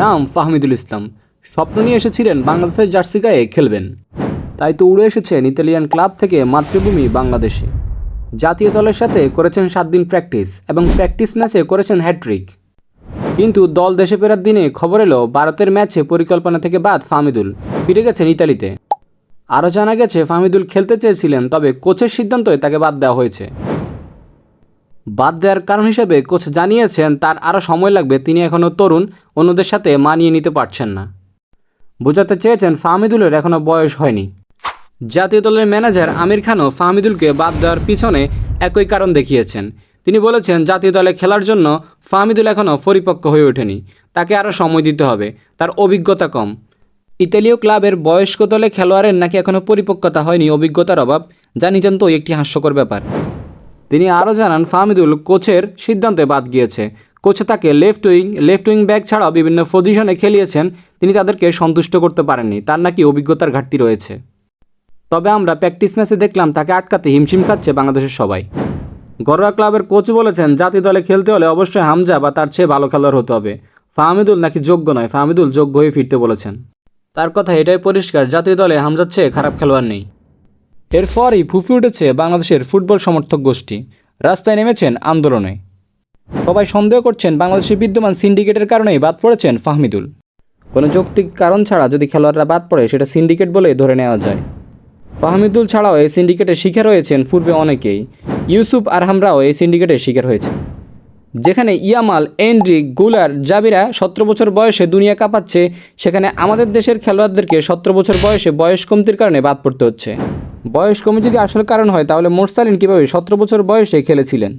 নাম ফাহমিদুল ইসলাম। স্বপ্ন নিয়ে এসেছিলেন বাংলাদেশের জার্সি গায়ে খেলবেন, তাই তো উড়ে এসেছেন ইতালিয়ান ক্লাব থেকে মাতৃভূমি বাংলাদেশে। জাতীয় দলের সাথে করেছেন 7 দিন প্র্যাকটিস এবং প্র্যাকটিস ম্যাচে করেছেন হ্যাট্রিক। কিন্তু দল দেশে ফেরার দিনে খবর এলো ভারতের ম্যাচে পরিকল্পনা থেকে বাদ ফাহমিদুল, ফিরে গেছেন ইতালিতে। আরও জানা গেছে ফাহমিদুল খেলতে চেয়েছিলেন, তবে কোচের সিদ্ধান্তই তাকে বাদ দেওয়া হয়েছে। বাদ দেওয়ার কারণ হিসেবে কোচ জানিয়েছেন তার আরও সময় লাগবে, তিনি এখনও তরুণ, অন্যদের সাথে মানিয়ে নিতে পারছেন না। বোঝাতে চেয়েছেন ফাহমিদুলের এখনও বয়স হয়নি। জাতীয় দলের ম্যানেজার আমির খানও ফাহমিদুলকে বাদ দেওয়ার পিছনে একই কারণ দেখিয়েছেন। তিনি বলেছেন জাতীয় দলে খেলার জন্য ফাহমিদুল এখনও পরিপক্ক হয়ে ওঠেনি, তাকে আরও সময় দিতে হবে, তার অভিজ্ঞতা কম। ইতালীয় ক্লাবের বয়স্ক দলে খেলোয়াড়ের নাকি এখনও পরিপক্কতা হয়নি, অভিজ্ঞতার অভাব, যা নিতান্ত একটি হাস্যকর ব্যাপার। তিনি আরও জানান ফাহমিদুল কোচের সিদ্ধান্তে বাদ গিয়েছে। কোচ তাকে লেফট উইং ব্যাক ছাড়াও বিভিন্ন পজিশনে খেলিয়েছেন, তিনি তাদেরকে সন্তুষ্ট করতে পারেননি, তার নাকি অভিজ্ঞতার ঘাটতি রয়েছে। তবে আমরা প্র্যাকটিস ম্যাচে দেখলাম তাকে আটকাতে হিমশিম খাচ্ছে বাংলাদেশের সবাই। ঘরোয়া ক্লাবের কোচ বলেছেন জাতীয় দলে খেলতে হলে অবশ্যই হামজা বা তার চেয়ে ভালো খেলোয়াড় হতে হবে। ফাহমিদুল নাকি যোগ্য নয়, ফাহমিদুল যোগ্য হয়ে ফিরতে বলেছেন। তার কথা এটাই পরিষ্কার, জাতীয় দলে হামজার চেয়ে খারাপ খেলোয়াড় নেই। এরপরই ফুঁফে উঠেছে বাংলাদেশের ফুটবল সমর্থক গোষ্ঠী, রাস্তায় নেমেছেন আন্দোলনে। সবাই সন্দেহ করছেন বাংলাদেশের বিদ্যমান সিন্ডিকেটের কারণেই বাদ পড়েছেন ফাহমিদুল। কোনো যৌক্তিক কারণ ছাড়া যদি খেলোয়াড়রা বাদ পড়ে সেটা সিন্ডিকেট বলেই ধরে নেওয়া যায়। ফাহমিদুল ছাড়াও এই সিন্ডিকেটের শিকার হয়েছেন পূর্বে অনেকেই। ইউসুফ আরহামরাও এই সিন্ডিকেটের শিকার হয়েছে, যেখানে ইয়ামাল, এন্ড্রিক, গুলার, জাবিরা 17 বছর বয়সে দুনিয়া কাঁপাচ্ছে, সেখানে আমাদের দেশের খেলোয়াড়দেরকে 17 বছর বয়সে বয়স কমতির কারণে বাদ পড়তে হচ্ছে। বয়স কমে যদি আসল কারণ হয় তাহলে মোরসালিন কীভাবে 17 বছর বয়সে খেলেছিলেন?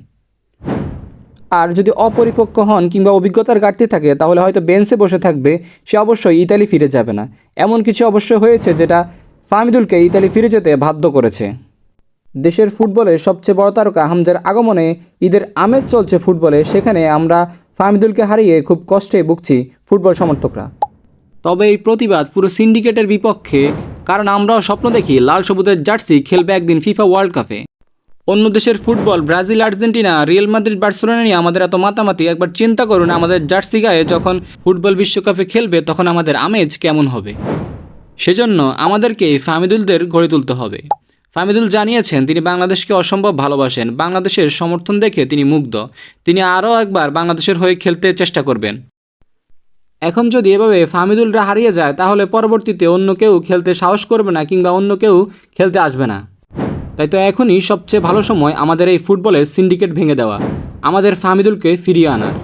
আর যদি অপরিপক্ক হন কিংবা অভিজ্ঞতার ঘাটতি থাকে তাহলে হয়তো বেঞ্চে বসে থাকবে, সে অবশ্যই ইতালি ফিরে যাবে না। এমন কিছু অবশ্যই হয়েছে যেটা ফাহমিদুলকে ইতালি ফিরে যেতে বাধ্য করেছে। দেশের ফুটবলের সবচেয়ে বড় তারকা হামজার আগমনে ঈদের আমেজ চলছে ফুটবলে, সেখানে আমরা ফাহমিদুলকে হারিয়ে খুব কষ্টে ভুগছি ফুটবল সমর্থকরা। তবে এই প্রতিবাদ পুরো সিন্ডিকেটের বিপক্ষে, কারণ আমরাও স্বপ্ন দেখি লাল সবুজের জার্সি খেলবে একদিন ফিফা ওয়ার্ল্ড কাপে। অন্য দেশের football, Brazil, Argentina, Real Madrid, Barcelona নিয়ে আমাদের এত মাতামাতি, একবার চিন্তা করুন আমাদের জার্সি গায়ে যখন ফুটবল বিশ্বকাপে খেলবে তখন আমাদের আমেজ কেমন হবে। সেজন্য আমাদেরকে ফাহমিদুলদের গড়ে তুলতে হবে। ফাহমিদুল জানিয়েছেন তিনি বাংলাদেশকে অসম্ভব ভালোবাসেন, বাংলাদেশের সমর্থন দেখে তিনি মুগ্ধ, তিনি আরও একবার বাংলাদেশের হয়ে খেলতে চেষ্টা করবেন। এখন যদি এভাবে ফাহমিদুলরা হারিয়ে যায় তাহলে পরবর্তীতে অন্য কেউ খেলতে সাহস করবে না কিংবা অন্য কেউ খেলতে আসবে না। তাই তো এখনই সবচেয়ে ভালো সময় আমাদের এই ফুটবলের সিন্ডিকেট ভেঙে দেওয়া, আমাদের ফাহমিদুলকে ফিরিয়ে আনার।